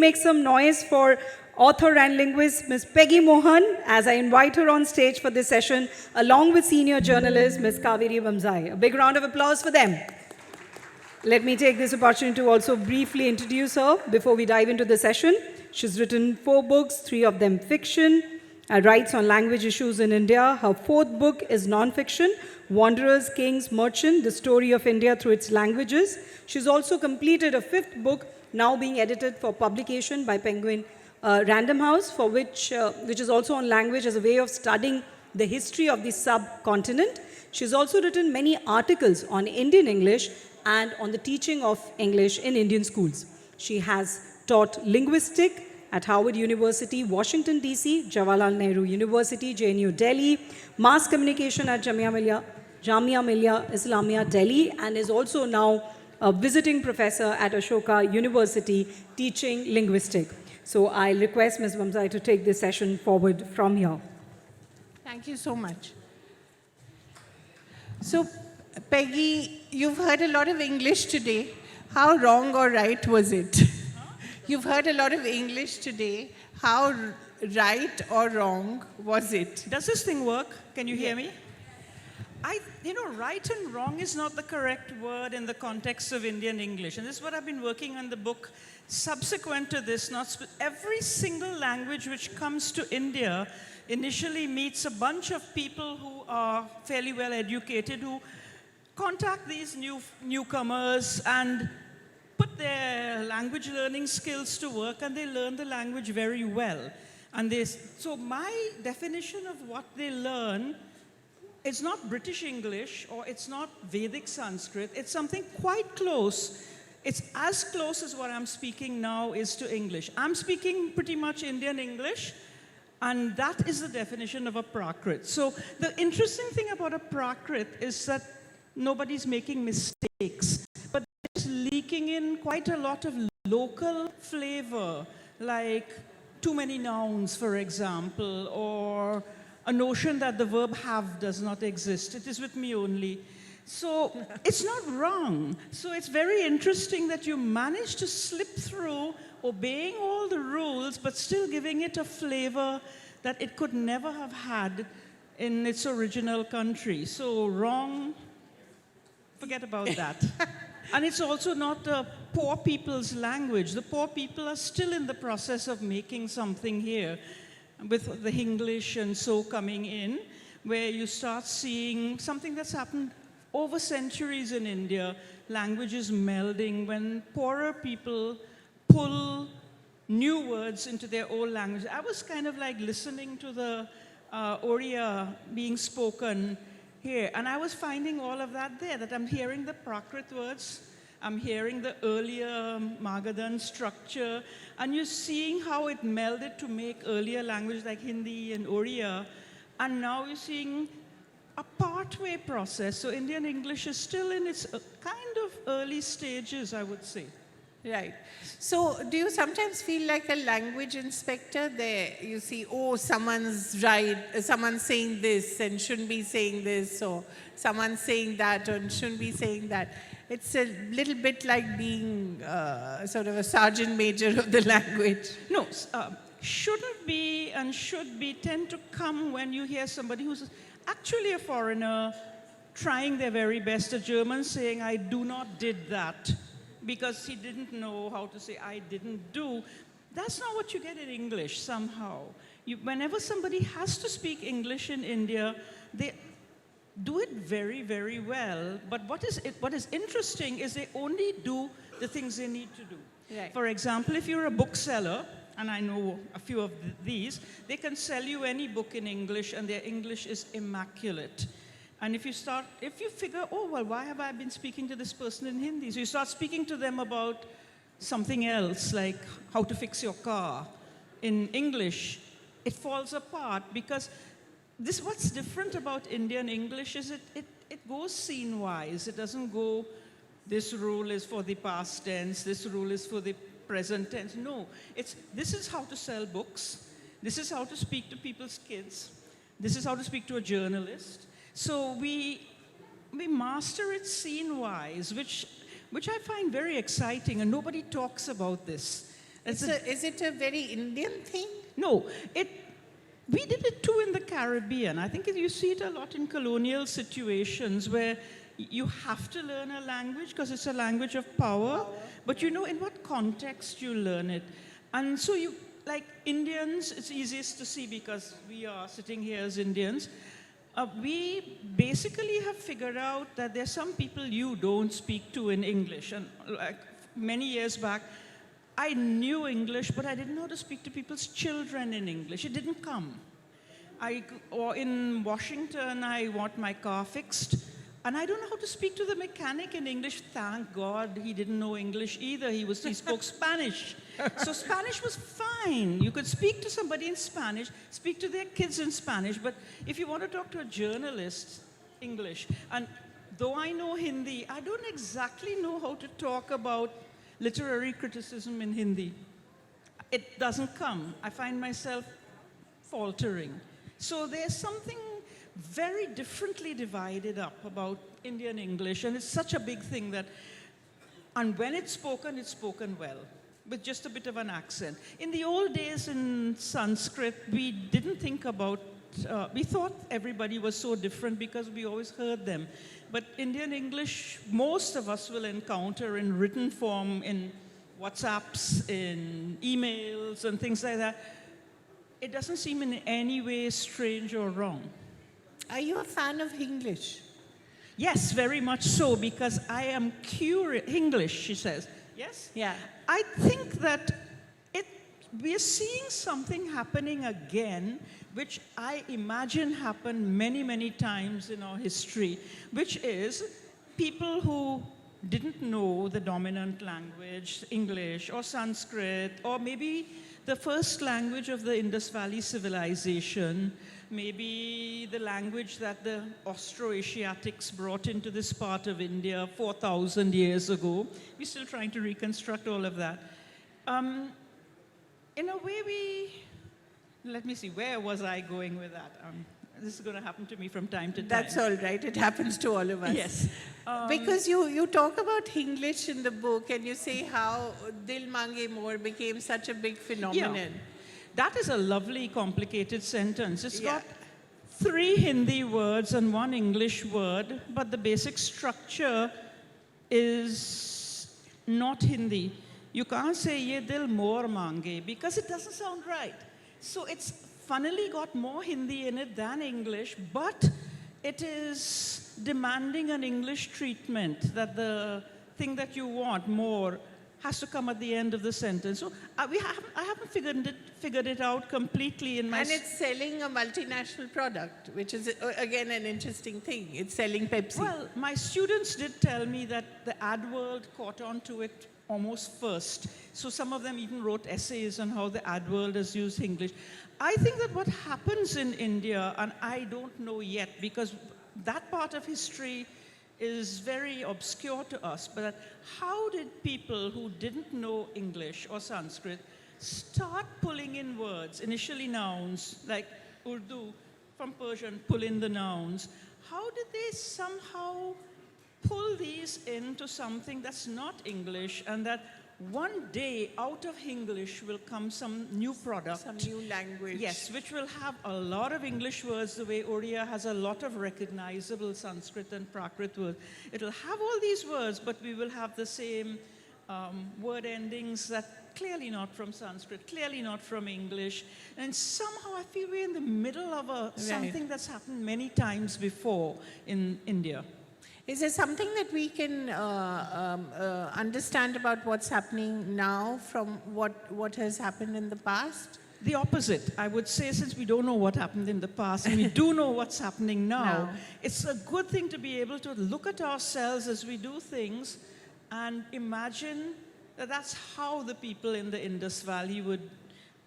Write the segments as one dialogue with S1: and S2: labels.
S1: make some noise for author and linguist Ms. Peggy Mohan as I invite her on stage for this session along with senior journalist Ms. Kaveri Vamzai. A big round of applause for them. Let me take this opportunity to also briefly introduce her before we dive into the session. She's written 4 books, 3 of them fiction. Writes on language issues in India. Her 4th book is non-fiction, Wanderers, Kings, Merchant, the story of India through its languages. She's also completed a 5th book, now being edited for publication by Penguin Random House, for which is also on language as a way of studying the history of the subcontinent. She's also written many articles on Indian English and on the teaching of English in Indian schools. She has taught linguistics at Howard University, Washington, D.C., Jawaharlal Nehru University, JNU Delhi, mass communication at Jamia Millia Islamia Delhi, and is also now a visiting professor at Ashoka University teaching linguistics. So I'll request Ms. Vamzai to take this session forward from here.
S2: Thank you so much. So, Peggy, you've heard a lot of English today. How wrong or right was it? You've heard a lot of English today. How right or wrong was it?
S3: Does this thing work? Can you hear me? Right and wrong is not the correct word in the context of Indian English. And this is what I've been working on the book subsequent to this. Every single language which comes to India initially meets a bunch of people who are fairly well educated, who contact these newcomers and put their language learning skills to work, and they learn the language very well. So my definition of what they learn is not British English or it's not Vedic Sanskrit. It's something quite close. It's as close as what I'm speaking now is to English. I'm speaking pretty much Indian English, and that is the definition of a Prakrit. So the interesting thing about a Prakrit is that nobody's making mistakes, but it's leaking in quite a lot of local flavor, like too many nouns, for example, or a notion that the verb have does not exist. It is with me only. So it's not wrong. So it's very interesting that you managed to slip through obeying all the rules, but still giving it a flavor that it could never have had in its original country. So wrong, forget about that. And it's also not the poor people's language. The poor people are still in the process of making something here, with the English and so coming in, where you start seeing something that's happened over centuries in India, languages melding, when poorer people pull new words into their old language. I was kind of like listening to the Oriya being spoken here, and I was finding all of that there, that I'm hearing the Prakrit words, I'm hearing the earlier Magadhan structure, and you're seeing how it melded to make earlier language like Hindi and Oriya, and now you're seeing a partway process. So Indian English is still in its kind of early stages, I would say.
S2: Right. So do you sometimes feel like a language inspector there? You see, oh, someone's right, someone's saying this and shouldn't be saying this, or someone's saying that and shouldn't be saying that. It's a little bit like being sort of a sergeant major of the language.
S3: No, shouldn't be and should be tend to come when you hear somebody who's actually a foreigner trying their very best, a German saying, I do not did that, because he didn't know how to say, I didn't do. That's not what you get in English somehow. Whenever somebody has to speak English in India, they do it very, very well. But what is interesting is they only do the things they need to do.
S2: Right.
S3: For example, if you're a bookseller, and I know a few of these, they can sell you any book in English, and their English is immaculate. And if you figure, oh, well, why have I been speaking to this person in Hindi? So you start speaking to them about something else, like how to fix your car. In English, it falls apart, because what's different about Indian English is it goes scene-wise. It doesn't go, this rule is for the past tense, this rule is for the present tense. No, this is how to sell books. This is how to speak to people's kids. This is how to speak to a journalist. So we master it scene-wise, which I find very exciting, and nobody talks about this.
S2: Is it a very Indian thing?
S3: No, we did it too in the Caribbean. I think you see it a lot in colonial situations where you have to learn a language because it's a language of power, but you know in what context you learn it. And so you, like Indians, it's easiest to see because we are sitting here as Indians. We basically have figured out that there's some people you don't speak to in English. And like many years back, I knew English, but I didn't know how to speak to people's children in English. It didn't come. Or in Washington, I want my car fixed, and I don't know how to speak to the mechanic in English. Thank God he didn't know English either. He spoke Spanish. So Spanish was fine. You could speak to somebody in Spanish, speak to their kids in Spanish, but if you want to talk to a journalist, English. And though I know Hindi, I don't exactly know how to talk about literary criticism in Hindi. It doesn't come. I find myself faltering. So there's something very differently divided up about Indian English, and it's such a big thing that, and when it's spoken well, with just a bit of an accent. In the old days in Sanskrit, we didn't think about, we thought everybody was so different because we always heard them. But Indian English, most of us will encounter in written form, in WhatsApps, in emails, and things like that. It doesn't seem in any way strange or wrong.
S2: Are you a fan of English?
S3: Yes, very much so, because I am curious. English, she says. Yes?
S2: Yeah.
S3: I think that we're seeing something happening again, which I imagine happened many, many times in our history, which is people who didn't know the dominant language, English or Sanskrit, or maybe the first language of the Indus Valley civilization, maybe the language that the Austroasiatics brought into this part of India 4,000 years ago. We're still trying to reconstruct all of that. In a way, let me see, where was I going with that? This is going to happen to me from time to time.
S2: That's all right. It happens to all of us.
S3: Yes.
S2: Because you talk about English in the book and you say how Dil Mange More became such a big phenomenon.
S3: Yeah. That is a lovely, complicated sentence. It's
S2: Yeah.
S3: got 3 Hindi words and 1 English word, but the basic structure is not Hindi. You can't say ye dil more mange because it doesn't sound right. So it's funnily got more Hindi in it than English, but it is demanding an English treatment, that the thing that you want more has to come at the end of the sentence. So I haven't figured it out completely in my...
S2: And it's selling a multinational product, which is, again, an interesting thing. It's selling Pepsi.
S3: Well, my students did tell me that the ad world caught on to it almost first. So some of them even wrote essays on how the ad world has used English. I think that what happens in India, and I don't know yet, because that part of history is very obscure to us, but how did people who didn't know English or Sanskrit start pulling in words, initially nouns, like Urdu from Persian, pull in the nouns? How did they somehow pull these into something that's not English, and that one day out of English will come some new product?
S2: Some new language.
S3: Yes, which will have a lot of English words, the way Oriya has a lot of recognizable Sanskrit and Prakrit words. It'll have all these words, but we will have the same word endings that clearly not from Sanskrit, clearly not from English. And somehow I feel we're in the middle of something that's happened many times before in India.
S2: Is there something that we can understand about what's happening now from what has happened in the past?
S3: The opposite. I would say, since we don't know what happened in the past, and we do know what's happening now, it's a good thing to be able to look at ourselves as we do things and imagine that that's how the people in the Indus Valley would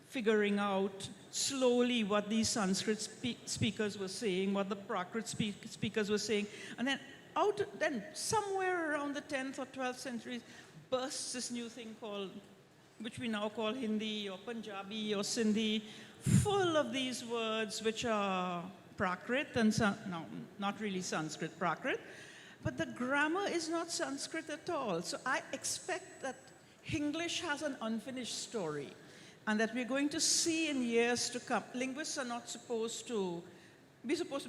S3: figuring out slowly what these Sanskrit speakers were saying, what the Prakrit speakers were saying, and then somewhere around the 10th or 12th century bursts this new thing called, which we now call Hindi or Punjabi or Sindhi, full of these words which are Prakrit and no, not really Sanskrit, Prakrit, but the grammar is not Sanskrit at all. So I expect that English has an unfinished story, and that we're going to see in years to come. Linguists are not supposed to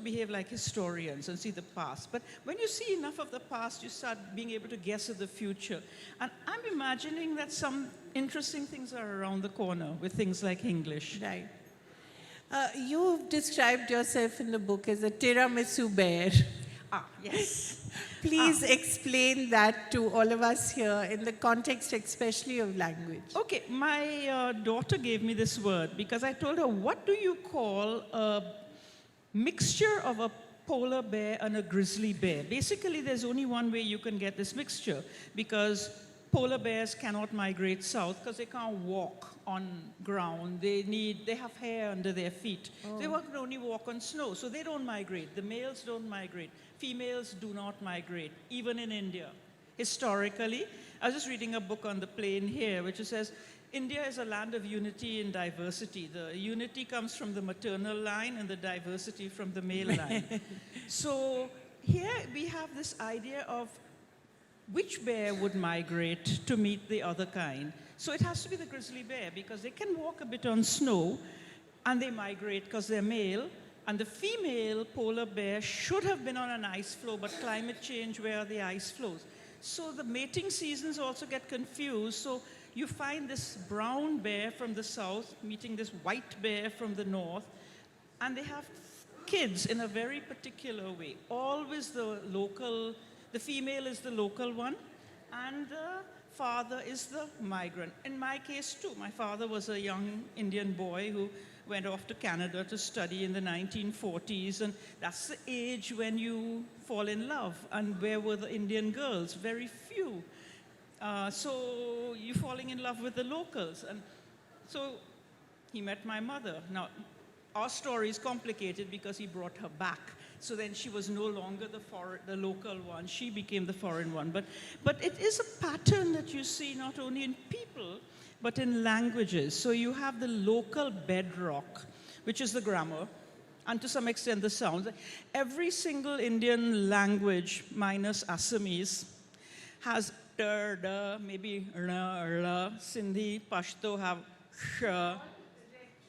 S3: behave like historians and see the past. But when you see enough of the past, you start being able to guess at the future. And I'm imagining that some interesting things are around the corner with things like English.
S2: Right. You've described yourself in the book as a tiramisu bear.
S3: Yes.
S2: Please explain that to all of us here in the context especially of language.
S3: Okay, my daughter gave me this word because I told her, what do you call a mixture of a polar bear and a grizzly bear? Basically, there's only one way you can get this mixture, because polar bears cannot migrate south because they can't walk on ground. They have hair under their feet. They can only walk on snow, so they don't migrate. The males don't migrate. Females do not migrate, even in India. Historically, I was just reading a book on the plane here, which says, India is a land of unity and diversity. The unity comes from the maternal line and the diversity from the male line. So here we have this idea of which bear would migrate to meet the other kind. So it has to be the grizzly bear, because they can walk a bit on snow and they migrate because they're male. And the female polar bear should have been on an ice floe, but climate change, where are the ice floes? So the mating seasons also get confused. So you find this brown bear from the south meeting this white bear from the north, and they have kids in a very particular way. Always the female is the local one, and the father is the migrant. In my case too, my father was a young Indian boy who went off to Canada to study in the 1940s, and that's the age when you fall in love. And where were the Indian girls? Very few. So you're falling in love with the locals. And so he met my mother. Now, our story is complicated because he brought her back. So then she was no longer the local one. She became the foreign one. But it is a pattern that you see not only in people, but in languages. So you have the local bedrock, which is the grammar, and to some extent the sounds. Every single Indian language, minus Assamese, has maybe Sindhi, Pashto have sh,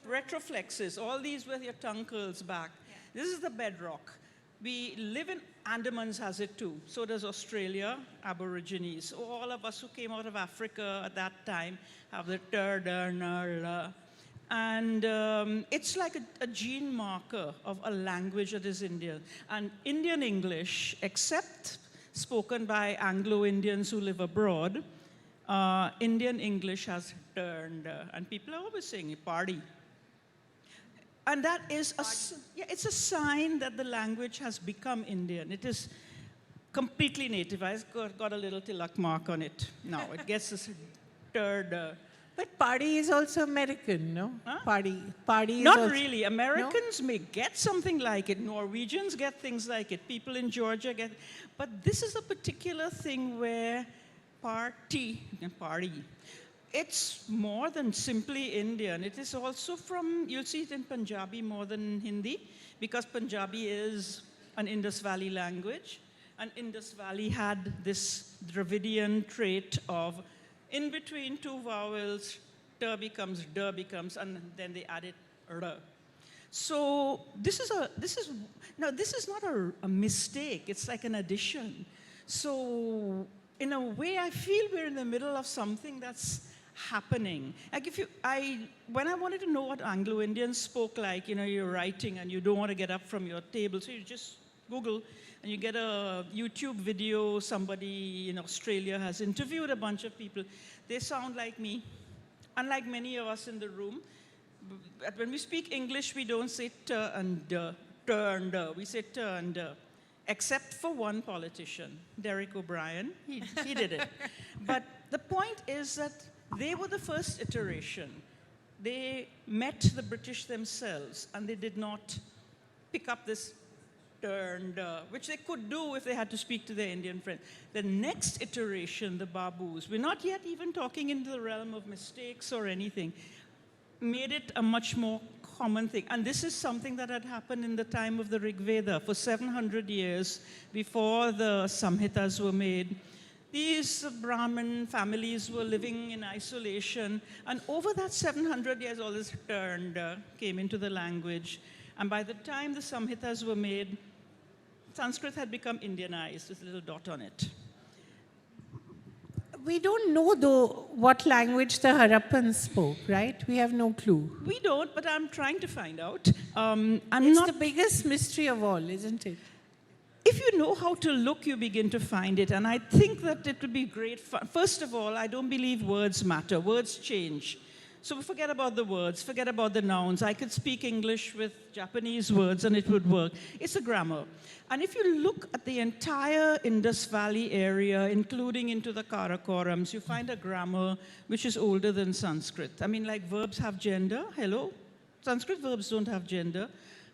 S3: retroflexes, all these with your tongue curls back. This is the bedrock. We live in Andamans has it too. So does Australia, Aborigines. So all of us who came out of Africa at that time have the and it's like a gene marker of a language that is Indian. And Indian English, except spoken by Anglo-Indians who live abroad, Indian English has turned, and people are always saying, party. And that is it's a sign that the language has become Indian. It is completely native. I've got a little tilak mark on it now. It gets this third.
S2: But party is also American, no?
S3: Huh?
S2: Party is
S3: Not
S2: also,
S3: really. Americans may get something like it. Norwegians get things like it. People in Georgia get. But this is a particular thing where party, it's more than simply Indian. It is also you'll see it in Punjabi more than Hindi, because Punjabi is an Indus Valley language. And Indus Valley had this Dravidian trait of, in between two vowels, t becomes, d becomes, and then they added r. So this is not a mistake. It's like an addition. So in a way, I feel we're in the middle of something that's happening. Like when I wanted to know what Anglo-Indians spoke like, you're writing and you don't want to get up from your table, so you just Google and you get a YouTube video. Somebody in Australia has interviewed a bunch of people. They sound like me, unlike many of us in the room. But when we speak English, we don't say t and d, t and d. We say t and d. Except for one politician, Derek O'Brien. He did it. But the point is that they were the first iteration. They met the British themselves, and they did not pick up this turned, which they could do if they had to speak to their Indian friends. The next iteration, the Babus, we're not yet even talking into the realm of mistakes or anything, made it a much more common thing. And this is something that had happened in the time of the Rig Veda. For 700 years, before the Samhitas were made, These Brahmin families were living in isolation, and over that 700 years, all this came into the language. And by the time the Samhitas were made, Sanskrit had become Indianized, with a little dot on it.
S2: We don't know, though, what language the Harappans spoke, right? We have no clue.
S3: We don't, but I'm trying to find out.
S2: It's the biggest mystery of all, isn't it?
S3: If you know how to look, you begin to find it. And I think that it would be great fun. First of all, I don't believe words matter. Words change. So forget about the words, forget about the nouns. I could speak English with Japanese words and it would work. It's a grammar. And if you look at the entire Indus Valley area, including into the Karakorams, you find a grammar which is older than Sanskrit. I mean, like verbs have gender. Hello? Sanskrit verbs don't have gender.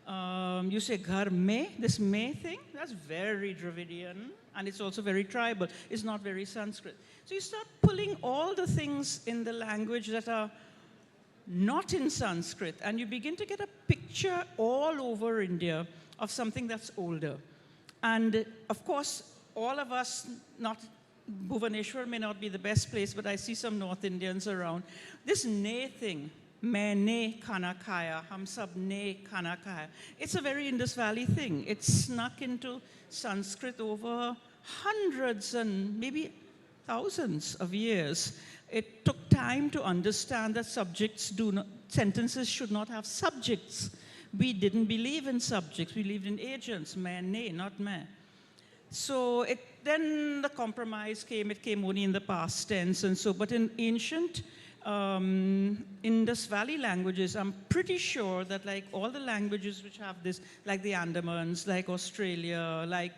S3: You say ghar mein, this mein thing, that's very Dravidian, and it's also very tribal. It's not very Sanskrit. So you start pulling all the things in the language that are not in Sanskrit, and you begin to get a picture all over India of something that's older. And of course, all of us, Bhubaneswar may not be the best place, but I see some North Indians around. This ne thing, main ne khana khaya, hum sab ne khana khaya. It's a very Indus Valley thing. It's snuck into Sanskrit over hundreds and maybe thousands of years. It took time to understand that sentences should not have subjects. We didn't believe in subjects. We believed in agents, main ne, not main. So then the compromise came. It came only in the past tense and so. But in ancient Indus Valley languages, I'm pretty sure that like all the languages which have this, like the Andamans, like Australia, like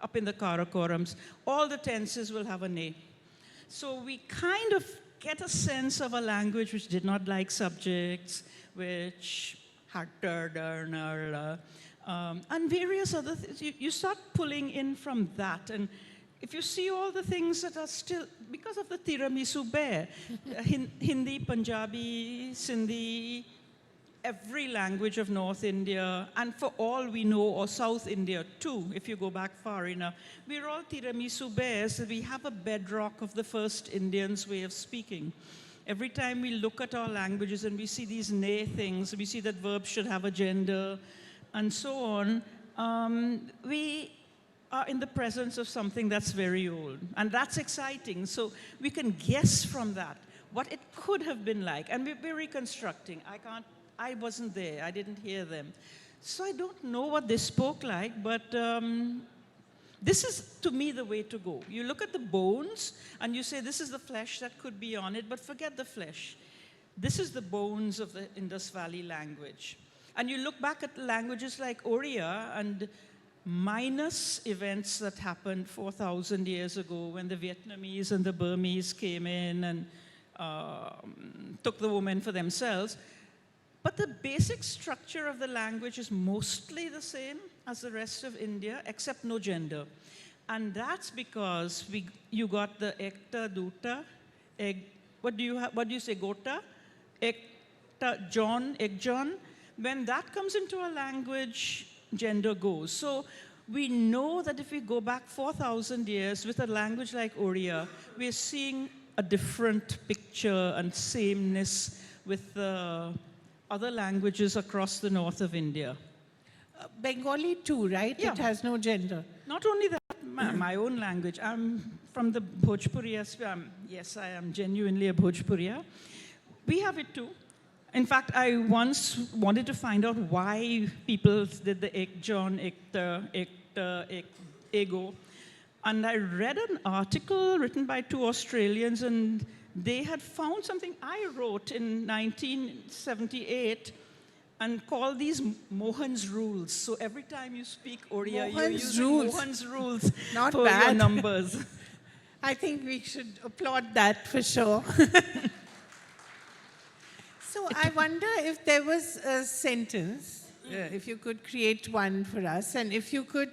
S3: up in the Karakorams, all the tenses will have a ne. So we kind of get a sense of a language which did not like subjects, which had and various other things. You start pulling in from that. And if you see all the things that are still, because of the tiramisu bear, Hindi, Punjabi, Sindhi, every language of North India, and for all we know, or South India too, if you go back far enough, we're all tiramisu bears. We have a bedrock of the first Indians' way of speaking. Every time we look at our languages and we see these ne things, we see that verbs should have a gender, and so on, we are in the presence of something that's very old. And that's exciting. So we can guess from that what it could have been like. And we're reconstructing. I wasn't there. I didn't hear them. So I don't know what they spoke like, but this is, to me, the way to go. You look at the bones, and you say, this is the flesh that could be on it, but forget the flesh. This is the bones of the Indus Valley language. And you look back at languages like Oriya, and minus events that happened 4,000 years ago when the Vietnamese and the Burmese came in and took the women for themselves. But the basic structure of the language is mostly the same as the rest of India, except no gender. And that's because you got the ekta, duta, what do you say, gota? Ekta, John, ekjon. When that comes into a language, gender goes. So we know that if we go back 4,000 years with a language like Oriya, we're seeing a different picture and sameness with the other languages across the north of India.
S2: Bengali too, right?
S3: Yeah.
S2: It has no gender.
S3: Not only that, my own language. I'm from the Bhojpuriya. Yes, I am genuinely a Bhojpuriya. We have it too. In fact, I once wanted to find out why people did the ekjon, ekta, ego. And I read an article written by two Australians, and they had found something I wrote in 1978 and called these Mohan's rules. So every time you speak Oriya, you're using Mohan's rules
S2: Not
S3: for
S2: bad.
S3: your numbers.
S2: I think we should applaud that for sure. So I wonder if there was a sentence, if you could create one for us, and if you could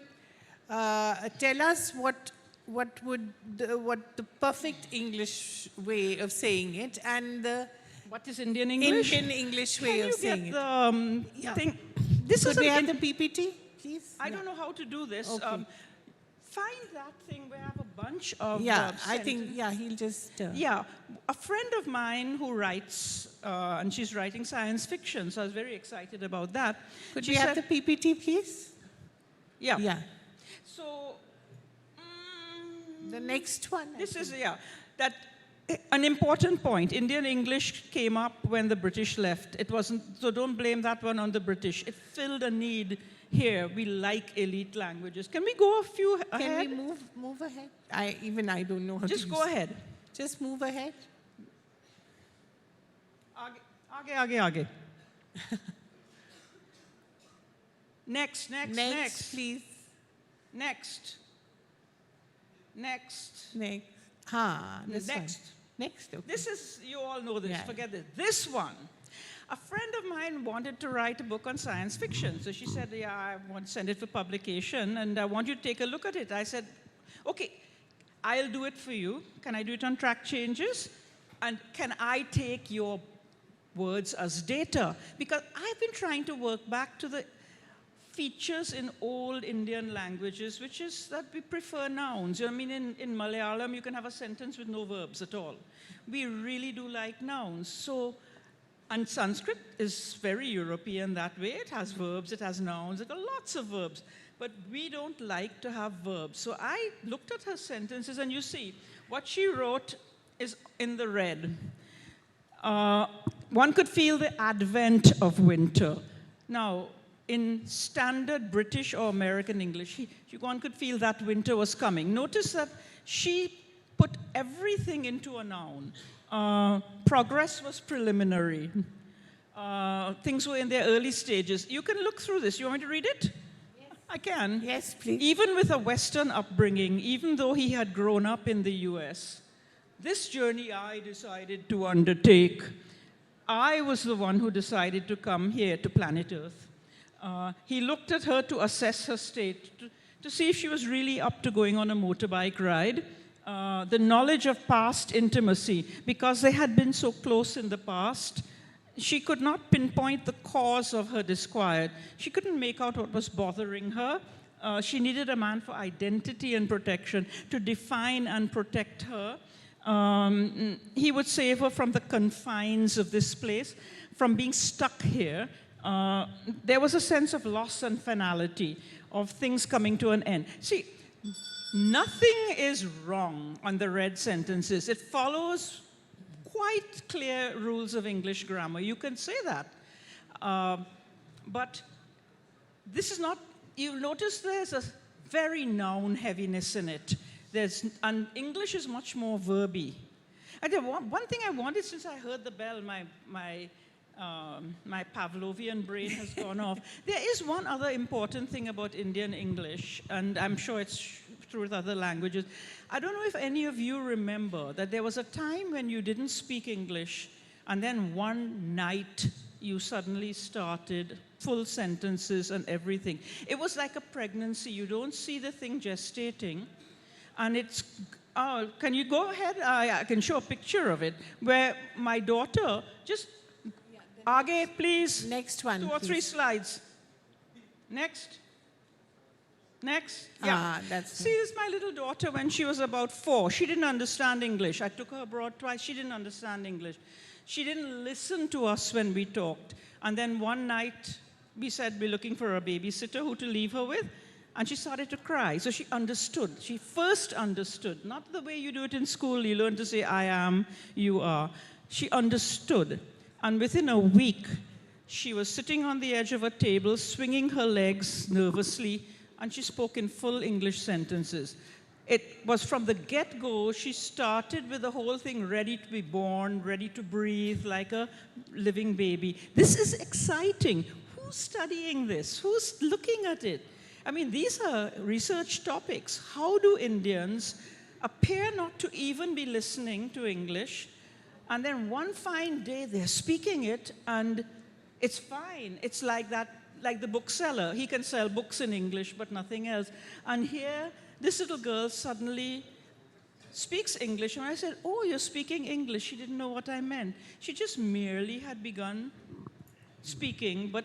S2: tell us what the perfect English way of saying it and the
S3: What is Indian English?
S2: Indian English way of saying it.
S3: Can you get the thing? This
S2: Could
S3: is
S2: we
S3: an
S2: have the PPT, please?
S3: I don't know how to do this.
S2: Okay.
S3: Find that thing where I have a bunch of
S2: Yeah, I
S3: sentences.
S2: think, yeah, he'll just...
S3: Yeah, a friend of mine who writes, and she's writing science fiction, so I was very excited about that.
S2: Could
S3: She
S2: we have
S3: said-
S2: the PPT, please?
S3: Yeah.
S2: Yeah.
S3: So,
S2: The next one.
S3: this is, yeah, that an important point. Indian English came up when the British left. It wasn't, so don't blame that one on the British. It filled a need here. We like elite languages. Can we go a few ahead?
S2: Can we move ahead? I don't know how to
S3: Just
S2: use
S3: go
S2: it.
S3: ahead.
S2: Just move ahead.
S3: Aage, aage, aage. Next,
S2: Please.
S3: Next.
S2: Next. This one.
S3: Next.
S2: Next, okay.
S3: This is, you all know this,
S2: Yeah.
S3: forget this. This one. A friend of mine wanted to write a book on science fiction. So she said, yeah, I want to send it for publication and I want you to take a look at it. I said, okay, I'll do it for you. Can I do it on track changes? And can I take your words as data? Because I've been trying to work back to the features in old Indian languages, which is that we prefer nouns. I mean, in Malayalam, you can have a sentence with no verbs at all. We really do like nouns. So, and Sanskrit is very European that way. It has verbs, it has nouns, it has lots of verbs. But we don't like to have verbs. So I looked at her sentences, and you see, what she wrote is in the red. One could feel the advent of winter. Now, in standard British or American English, one could feel that winter was coming. Notice that she put everything into a noun. Progress was preliminary. Things were in their early stages. You can look through this. You want me to read it? Yes. I can.
S2: Yes, please.
S3: Even with a Western upbringing, even though he had grown up in the US, this journey I decided to undertake. I was the one who decided to come here to planet Earth. He looked at her to assess her state, to see if she was really up to going on a motorbike ride. The knowledge of past intimacy, because they had been so close in the past, she could not pinpoint the cause of her disquiet. She couldn't make out what was bothering her. She needed a man for identity and protection, to define and protect her. He would save her from the confines of this place, from being stuck here. There was a sense of loss and finality, of things coming to an end. See, nothing is wrong on the red sentences. It follows quite clear rules of English grammar. You can say that. But this is not, you'll notice there's a very noun heaviness in it. And English is much more verby. And one thing I wanted, since I heard the bell, my Pavlovian brain has gone off. There is one other important thing about Indian English, and I'm sure it's true with other languages. I don't know if any of you remember that there was a time when you didn't speak English, and then one night you suddenly started full sentences and everything. It was like a pregnancy. You don't see the thing gestating, and it's, can you go ahead? I can show a picture of it, where my daughter just, Aage, please.
S2: Next one,
S3: 2 or 3
S2: please.
S3: slides. Next. Yeah.
S2: That's
S3: See, this is my little daughter when she was about 4. She didn't understand English. I took her abroad twice. She didn't understand English. She didn't listen to us when we talked. And then one night, we said we're looking for a babysitter who to leave her with. And she started to cry. So she understood. She first understood. Not the way you do it in school. You learn to say, I am, you are. She understood. And within a week, she was sitting on the edge of a table, swinging her legs nervously, and she spoke in full English sentences. It was from the get-go, she started with the whole thing ready to be born, ready to breathe like a living baby. This is exciting. Who's studying this? Who's looking at it? I mean, these are research topics. How do Indians appear not to even be listening to English, and then one fine day they're speaking it, and it's fine. It's like that, like the bookseller. He can sell books in English, but nothing else. And here, this little girl suddenly speaks English. And I said, oh, you're speaking English. She didn't know what I meant. She just merely had begun speaking, but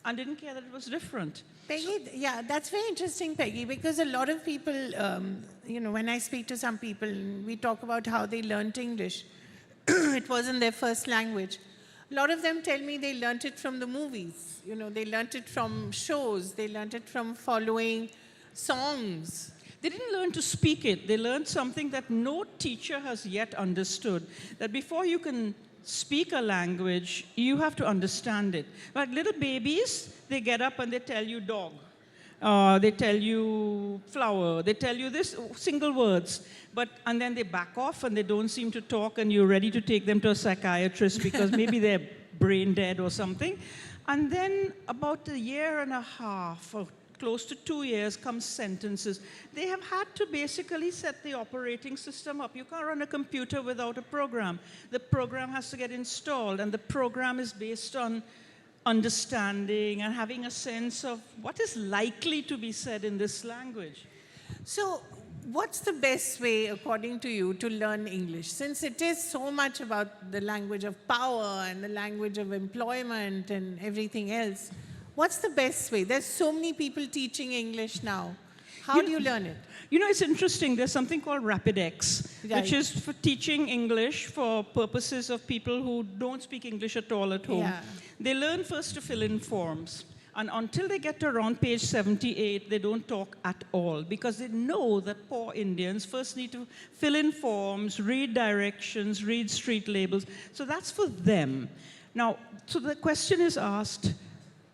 S3: and didn't care that it was different.
S2: Peggy, yeah, that's very interesting, Peggy, because a lot of people, when I speak to some people, we talk about how they learnt English. It wasn't their first language. A lot of them tell me they learnt it from the movies. They learnt it from shows. They learnt it from following songs.
S3: They didn't learn to speak it. They learned something that no teacher has yet understood, that before you can speak a language, you have to understand it. Like little babies, they get up and they tell you dog. They tell you flower. They tell you this single words. And then they back off and they don't seem to talk, and you're ready to take them to a psychiatrist because maybe they're brain dead or something. And then about a year and a half or close to 2 years comes sentences. They have had to basically set the operating system up. You can't run a computer without a program. The program has to get installed, and the program is based on understanding and having a sense of what is likely to be said in this language.
S2: So, what's the best way, according to you, to learn English? Since it is so much about the language of power and the language of employment and everything else, what's the best way? There's so many people teaching English now. How do you learn it?
S3: It's interesting. There's something called RapidX,
S2: Right.
S3: which is for teaching English for purposes of people who don't speak English at all at home.
S2: Yeah.
S3: They learn first to fill in forms. And until they get to around page 78, they don't talk at all, because they know that poor Indians first need to fill in forms, read directions, read street labels. So that's for them. Now, so the question is asked,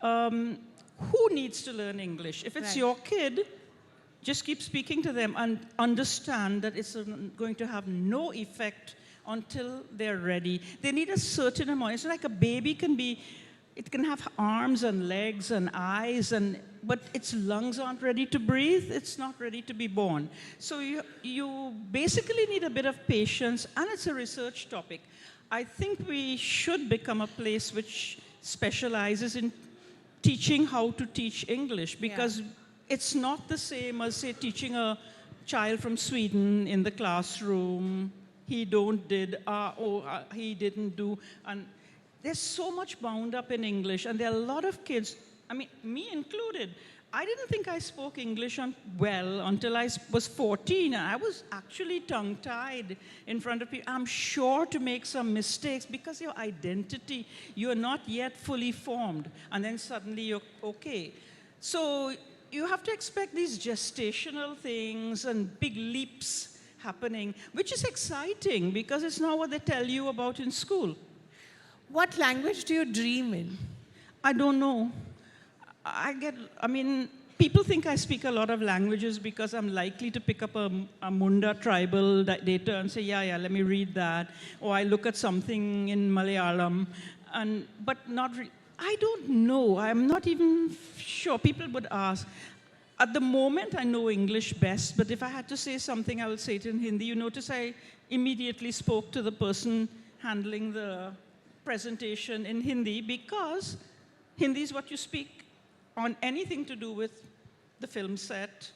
S3: who needs to learn English? If it's
S2: Right.
S3: your kid, just keep speaking to them and understand that it's going to have no effect until they're ready. They need a certain amount. It's like a baby it can have arms and legs and eyes, but its lungs aren't ready to breathe. It's not ready to be born. So you basically need a bit of patience, and it's a research topic. I think we should become a place which specializes in teaching how to teach English, because it's not the same as, say, teaching a child from Sweden in the classroom. He did, he didn't do. And there's so much bound up in English, and there are a lot of kids, me included. I didn't think I spoke English well until I was 14, and I was actually tongue-tied in front of people. I'm sure to make some mistakes because your identity, you're not yet fully formed, and then suddenly you're okay. So you have to expect these gestational things and big leaps happening, which is exciting because it's not what they tell you about in school.
S2: What language do you dream in?
S3: I don't know. People think I speak a lot of languages because I'm likely to pick up a Munda tribal data and say, yeah, let me read that. Or I look at something in Malayalam, but not I don't know. I'm not even sure. People would ask. At the moment, I know English best, but if I had to say something, I would say it in Hindi. You notice I immediately spoke to the person handling the presentation in Hindi, because Hindi is what you speak on anything to do with the film set,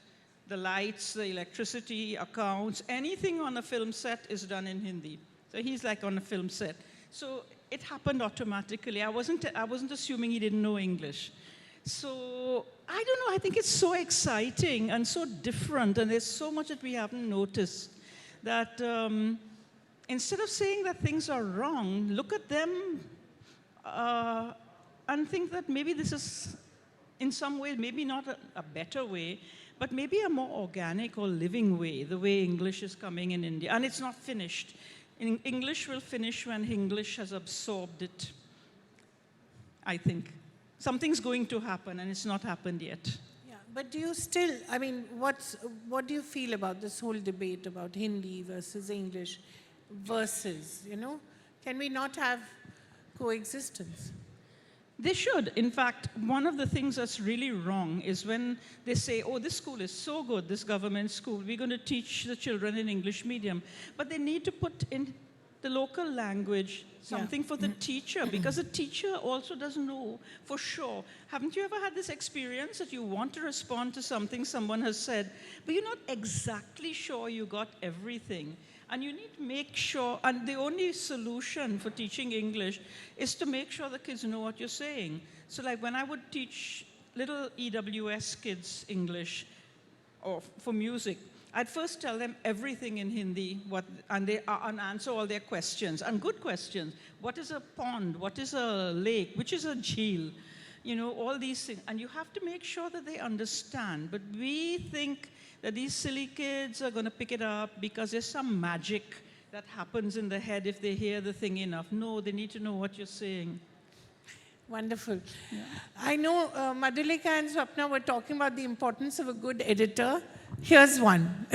S3: the lights, the electricity, accounts, anything on a film set is done in Hindi. So he's like on a film set. So it happened automatically. I wasn't assuming he didn't know English. So I don't know, I think it's so exciting and so different, and there's so much that we haven't noticed that instead of saying that things are wrong, look at them and think that maybe this is, in some ways, maybe not a better way, but maybe a more organic or living way, the way English is coming in India. And it's not finished. English will finish when English has absorbed it, I think. Something's going to happen, and it's not happened yet.
S2: Yeah, but do you still, what do you feel about this whole debate about Hindi versus English versus, Can we not have coexistence?
S3: They should. In fact, one of the things that's really wrong is when they say, oh, this school is so good, this government school, we're going to teach the children in English medium. But they need to put in the local language, something for the teacher, because the teacher also doesn't know for sure. Haven't you ever had this experience that you want to respond to something someone has said, but you're not exactly sure you got everything? And you need to make sure, and the only solution for teaching English is to make sure the kids know what you're saying. So like when I would teach little EWS kids English or for music, I'd first tell them everything in Hindi and answer all their questions, and good questions. What is a pond? What is a lake? Which is a jheel? You know, all these things. And you have to make sure that they understand. But we think that these silly kids are going to pick it up because there's some magic that happens in the head if they hear the thing enough. No, they need to know what you're saying.
S2: Wonderful. I know Madhulika and Swapna were talking about the importance of a good editor. Here's one.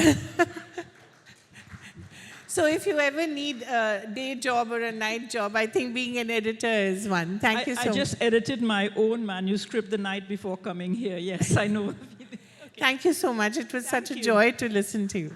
S2: So if you ever need a day job or a night job, I think being an editor is one. Thank you so much.
S3: I just edited my own manuscript the night before coming here. Yes, I know.
S2: Thank you so much. It was such a joy to listen to you.